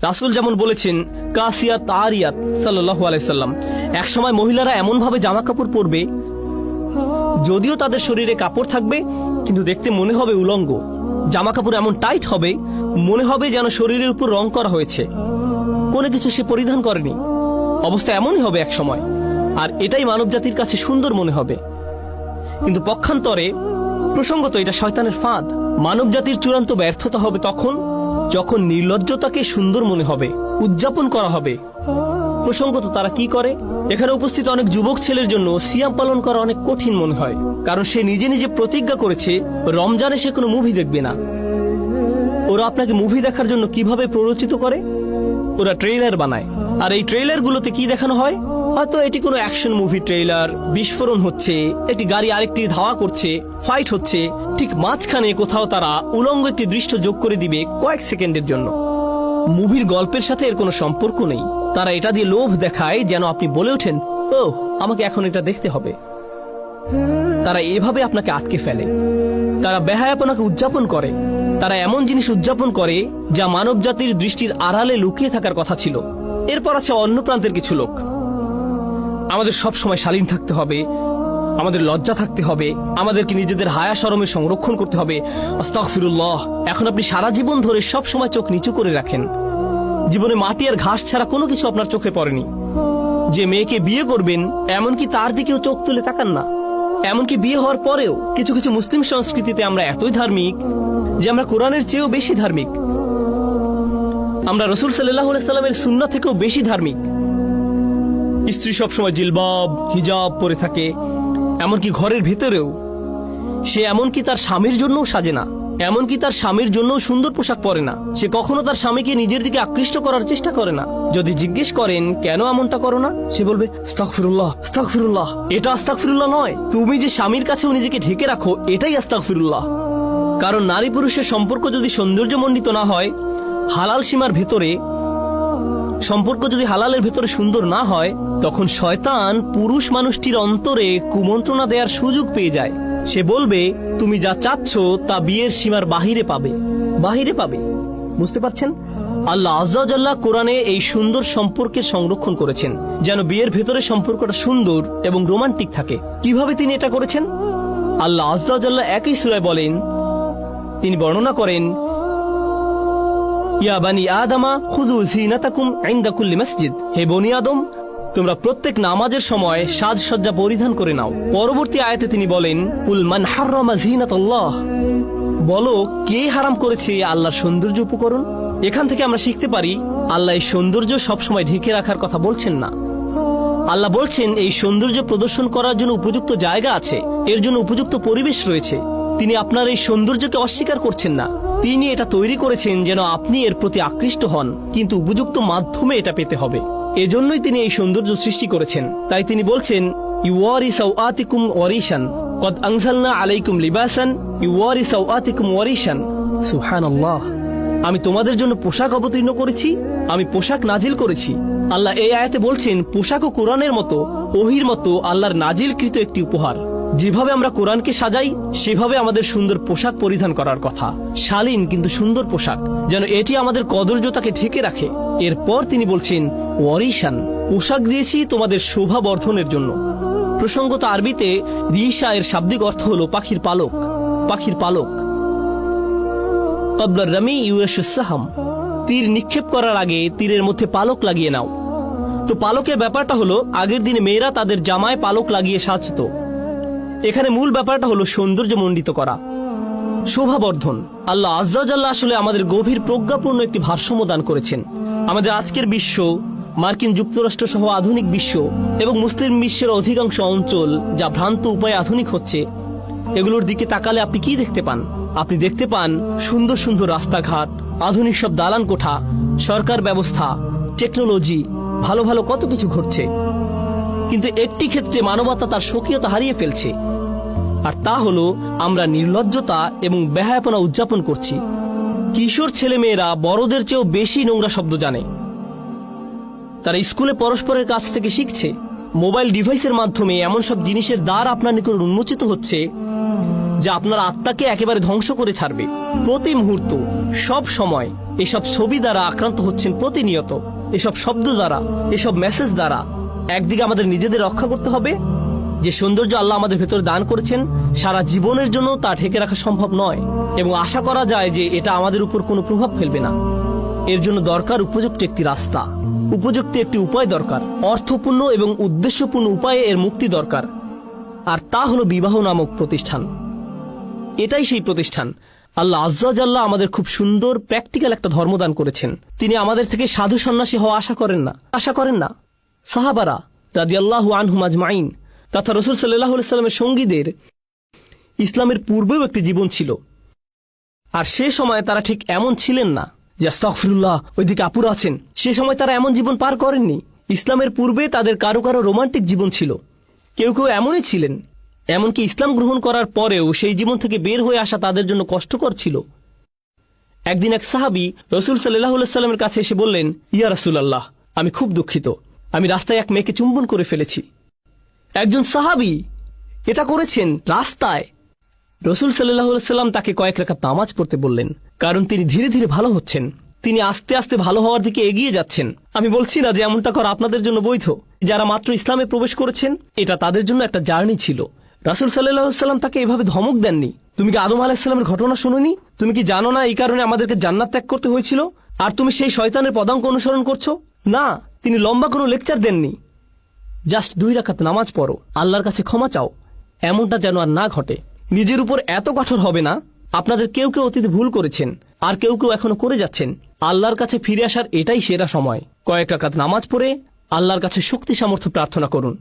রাসূল যেমন বলেছেন কাসিয়াত আরিয়াত সাল্লাল্লাহু আলাইহি সাল্লাম, একসময় মহিলারা এমন ভাবে জামা কাপড় পরবে যদিও তাদের শরীরে কাপড় থাকবে কিন্তু দেখতে মনে হবে উলঙ্গ। জামা কাপড় এমন টাইট হবে মনে হবে যেন শরীরের উপর রং করা হয়েছে, কোনো কিছু সে পরিধান করেনি। অবস্থা এমনই হবে এক সময়, আর এটাই মানব জাতির কাছে সুন্দর মনে হবে। কিন্তু পক্ষান্তরে প্রসঙ্গত এটা শয়তানের ফাঁদ। মানব জাতির চূড়ান্ত ব্যর্থতা হবে তখন যখন নির্লজ্জতাকে সুন্দর মনে হবে, উদযাপন করা হবে। প্রসঙ্গত তারা কি করে? এখানে উপস্থিত অনেক যুবক ছেলের জন্য সিয়াম পালন করা অনেক কঠিন মনে হয়, কারণ সে নিজে নিজে প্রতিজ্ঞা করেছে রমজানে সে কোনো মুভি দেখবে না। ওরা আপনাকে মুভি দেখার জন্য কিভাবে প্ররোচিত করে? ওরা ট্রেইলার বানায়, আর এই ট্রেইলার গুলোতে কি দেখানো হয়? হয়তো এটি কোনো অ্যাকশন মুভি ট্রেইলার, বিস্ফোরণ হচ্ছে, একটি গাড়ি আরেকটি ধাওয়া করছে, ফাইট হচ্ছে, ঠিক মাঝখানে কোথাও তারা উলঙ্গ একটি দৃশ্য যোগ করে দিবে কয়েক সেকেন্ডের জন্য। মুভির গল্পের সাথে এর কোনো সম্পর্ক নেই। তারা এটা দিয়ে লোভ দেখায় যেন আপনি বলে ওঠেন, ও আমাকে এখন এটা দেখতে হবে। তারা এভাবে আপনাকে আটকে ফেলে। তারা বেহায়াপনাকে উদযাপন করে। তারা এমন জিনিস উদযাপন করে যা মানব জাতির দৃষ্টির আড়ালে লুকিয়ে থাকার কথা ছিল। এরপর আছে অন্য প্রান্তের কিছু লোক। আমাদের সব সময় শালীন থাকতে হবে, আমাদের লজ্জা থাকতে হবে, আমাদেরকে নিজেদের হায়া শরমের সংরক্ষণ করতে হবে। আস্তাগফিরুল্লাহ। এখন আপনি সারা জীবন ধরে সব সময় চোখ নিচু করে রাখেন। জীবনে মাটি আর ঘাস ছাড়া কোনো কিছু আপনার চোখে পড়েনি। যে মেয়েকে বিয়ে করবেন এমনকি তার দিকেও চোখ তুলে তাকান না। এমনকি বিয়ে হওয়ার পরেও কিছু কিছু মুসলিম সংস্কৃতিতে আমরা এতই ধার্মিক যে আমরা কোরআনের চেয়েও বেশি ধার্মিক। আমরা রাসূল সাল্লাল্লাহু আলাইহি সাল্লামের সুন্নাহ থেকেও বেশি ধার্মিক। স্ত্রী সবসময় জিলবাব হিজাব পরে থাকে, এমনকি ঘরের ভিতরেও সে এমনকি তার স্বামীর জন্যও সাজে না, এমনকি তার স্বামীর জন্য সুন্দর পোশাক পরে না। সে কখনো তার স্বামীকে নিজের দিকে আকৃষ্ট করার চেষ্টা করে না। যদি জিজ্ঞেস করেন কেন এমনটা করো না, সে বলবে আস্তাগফিরুল্লাহ আস্তাগফিরুল্লাহ। এটা আস্তাগফিরুল্লাহ নয়, তুমি যে স্বামীর কাছেও নিজেকে ঢেকে রাখো এটাই আস্তাগফিরুল্লাহ। কারণ নারী পুরুষের সম্পর্ক যদি সৌন্দর্যমণ্ডিত না হয়, হালাল সীমার ভেতরে সম্পর্ক যদি হালালের ভেতরে সুন্দর না হয়, তখন শয়তান পুরুষ মানুষটির অন্তরে কুমন্ত্রণা দেওয়ার সুযোগ পেয়ে যায়। সে বলবে তুমি যা চাচ্ছ তা বিয়ের সীমার বাহিরে পাবে, বাহিরে পাবে। বুঝতে পারছেন? আল্লাহ আযজা ওয়া জাল্লা কোরআনে এই সুন্দর সম্পর্কের সংরক্ষণ করেছেন যেন বিয়ের ভেতরে সম্পর্কটা সুন্দর এবং রোমান্টিক থাকে। কিভাবে তিনি এটা করেছেন? আল্লাহ আযজা ওয়া জাল্লা একই সূরায় বলেন, তিনি বর্ণনা করেন, ইয়া বানি আদমা খুযু যিনাতাকুম ইনদা কুল্লি মসজিদ। হে বনি আদম, তোমরা প্রত্যেক নামাজের সময় সাজসজ্জা পরিধান করে নাও। পরবর্তী আয়াতে তিনি বলেন, কুল মান হাররামা যিনাতাল্লাহ, বলো কে হারাম করেছে আল্লাহর সৌন্দর্য উপকরণ। এখান থেকে আমরা শিখতে পারি আল্লাহ এই সৌন্দর্য সবসময় ঢেকে রাখার কথা বলছেন না। আল্লাহ বলছেন এই সৌন্দর্য প্রদর্শন করার জন্য উপযুক্ত জায়গা আছে, এর জন্য উপযুক্ত পরিবেশ রয়েছে। তিনি আপনার এই সৌন্দর্যকে অস্বীকার করছেন না। তিনি এটা তৈরি করেছেন যেন আপনি এর প্রতি আকৃষ্ট হন, কিন্তু উপযুক্ত মাধ্যমে এটা পেতে হবে। এজন্যই তিনি এই সৌন্দর্য সৃষ্টি করেছেন। তাই তিনি বলছেন, ইউওয়ারি সাওআতিকুম ওয়ারিশান কদ আনজালনা আলাইকুম লিবাসান ইউওয়ারি সাওআতিকুম ওয়ারিশান। সুবহানাল্লাহ। আমি তোমাদের জন্য পোশাক অবতীর্ণ করেছি, আমি পোশাক নাজিল করেছি। আল্লাহ এই আয়াতে বলছেন পোশাকও কোরআনের মতো, ওহীর মতো আল্লাহর নাজিলকৃত একটি উপহার। যেভাবে আমরা কোরআনকে সাজাই সেভাবে আমাদের সুন্দর পোশাক পরিধান করার কথা। শালীন কিন্তু সুন্দর পোশাক, যেন এটি আমাদের কদর্যতাকে ঢেকে রাখে। এরপর তিনি বলছেন ওয়ারিশান, পোশাক দিয়েছি তোমাদের শোভা বর্ধনের জন্য। প্রসঙ্গত আরবিতে রিশা এর শাব্দিক অর্থ হলো পাখির পালক, পাখির পালক। ক্বাবলা রামি ইউরাশুস সাহাম, তীর নিক্ষেপ করার আগে তীরের মধ্যে পালক লাগিয়ে নাও। তো পালকের ব্যাপারটা হলো আগের দিনে মেয়েরা তাদের জামায় পালক লাগিয়ে সাজতো। এখানে মূল ব্যাপারটা হলো সৌন্দর্যমণ্ডিত করা, শোভাবর্ধন। আল্লাহ আযজা ওয়া জাল্লা আসলে আমাদের গভীর প্রজ্ঞাপূর্ণ একটি ভারসাম্য দান করেছেন। আমাদের আজকের বিশ্ব, মার্কিন যুক্তরাষ্ট্র সহ আধুনিক বিশ্ব এবং মুসলিম বিশ্বের অধিকাংশ অঞ্চল যা ভ্রান্ত উপায়ে আধুনিক হচ্ছে, এগুলোর দিকে তাকালে আপনি কি দেখতে পান? আপনি দেখতে পান সুন্দর সুন্দর রাস্তাঘাট, আধুনিক সব দালান কোঠা, সরকার ব্যবস্থা, টেকনোলজি, ভালো ভালো কত কিছু ঘটছে। কিন্তু একটি ক্ষেত্রে মানবতা তার স্বকীয়তা হারিয়ে ফেলছে, আর তা হলো আমরা নির্লজ্জতা এবং বেহায়াপনা উদযাপন করছি। কিশোর ছেলেমেয়েরা বড়দের চেয়েও বেশি নোংরা শব্দ জানে। তারা স্কুলে পরস্পরের কাছ থেকে শিখছে। মোবাইল ডিভাইসের মাধ্যমে এমন সব জিনিসের দ্বার আপনার নিকট উন্মোচিত হচ্ছে যা আপনার আত্মাকে একেবারে ধ্বংস করে ছাড়বে। প্রতি মুহূর্ত, সব সময় এসব ছবি দ্বারা আক্রান্ত হচ্ছেন প্রতিনিয়ত, এসব শব্দ দ্বারা, এসব মেসেজ দ্বারা। একদিকে আমাদের নিজেদের রক্ষা করতে হবে। যে সৌন্দর্য আল্লাহ আমাদের ভেতর দান করেছেন, সারা জীবনের জন্য তা ঢেকে রাখা সম্ভব নয়, এবং আশা করা যায় যে এটা আমাদের উপর কোনো প্রভাব ফেলবে না। এর জন্য দরকার উপযুক্ত একটি রাস্তা, উপযুক্ত একটি উপায় দরকার, অর্থপূর্ণ এবং উদ্দেশ্যপূর্ণ উপায়ে এর মুক্তি দরকার। আর তা হলো বিবাহ নামক প্রতিষ্ঠান। এটাই সেই প্রতিষ্ঠান। আল্লাহ আজ্জা ওয়া জাল্লা আমাদের খুব সুন্দর প্র্যাকটিক্যাল একটা ধর্মদান করেছেন। তিনি আমাদের থেকে সাধু সন্ন্যাসী হওয়া আশা করেন না। সাহাবারা রাদিয়াল্লাহু আনহুম আজমাইন তথা রাসূল সাল্লাল্লাহু আলাইহি সাল্লামের সঙ্গীদের ইসলামের পূর্বেও একটি জীবন ছিল, আর সে সময় তারা ঠিক এমন ছিলেন না যে আস্তাগফিরুল্লাহ ওইদিকে আপুরা আছেন। সে সময় তারা এমন জীবন পার করেননি। ইসলামের পূর্বে তাদের কারো কারো রোমান্টিক জীবন ছিল, কেউ কেউ এমনই ছিলেন। এমনকি ইসলাম গ্রহণ করার পরেও সেই জীবন থেকে বের হয়ে আসা তাদের জন্য কষ্টকর ছিল। একদিন এক সাহাবী রাসূল সাল্লাল্লাহু আলাইহি সাল্লামের কাছে এসে বললেন, ইয়া রাসূলুল্লাহ, আমি খুব দুঃখিত, আমি রাস্তায় এক মেয়েকে চুম্বন করে ফেলেছি। একজন সাহাবী এটা করেছেন রাস্তায়। রাসূল সাল্লাল্লাহু আলাইহি সাল্লাম তাকে কয়েক রাকাত নামাজ পড়তে বললেন, কারণ তিনি ধীরে ধীরে ভালো হচ্ছেন, তিনি আস্তে আস্তে ভালো হওয়ার দিকে এগিয়ে যাচ্ছেন। আমি বলছি না যে এমনটা করা আপনাদের জন্য বৈধ। যারা মাত্র ইসলামে প্রবেশ করেছেন, এটা তাদের জন্য একটা জার্নি ছিল। রাসূল সাল্লাল্লাহু আলাইহি সাল্লাম তাকে এভাবে ধমক দেননি। তুমি কি আদম আলাইহিস সালামের ঘটনা শুনোনি? তুমি কি জানো না এই কারণে আমাদেরকে জান্নাত ত্যাগ করতে হয়েছিল, আর তুমি সেই শয়তানের পদাঙ্ক অনুসরণ করছো? না, তিনি লম্বা কোনো লেকচার দেননি। জাস্ট 2 রাকাত নামাজ পড়ো, আল্লাহর কাছে ক্ষমা চাও, এমনটা যেন আর না ঘটে। নিজের উপর এত কঠোর হবে না। আপনাদের কেউ কেউ অতীতে ভুল করেছেন, আর কেউ কেউ এখনো করে যাচ্ছেন। আল্লাহর কাছে ফিরে আসার এটাই সেরা সময়। কয়েক রাকাত নামাজ পড়ে আল্লাহর কাছে শক্তি সামর্থ্য প্রার্থনা করুন।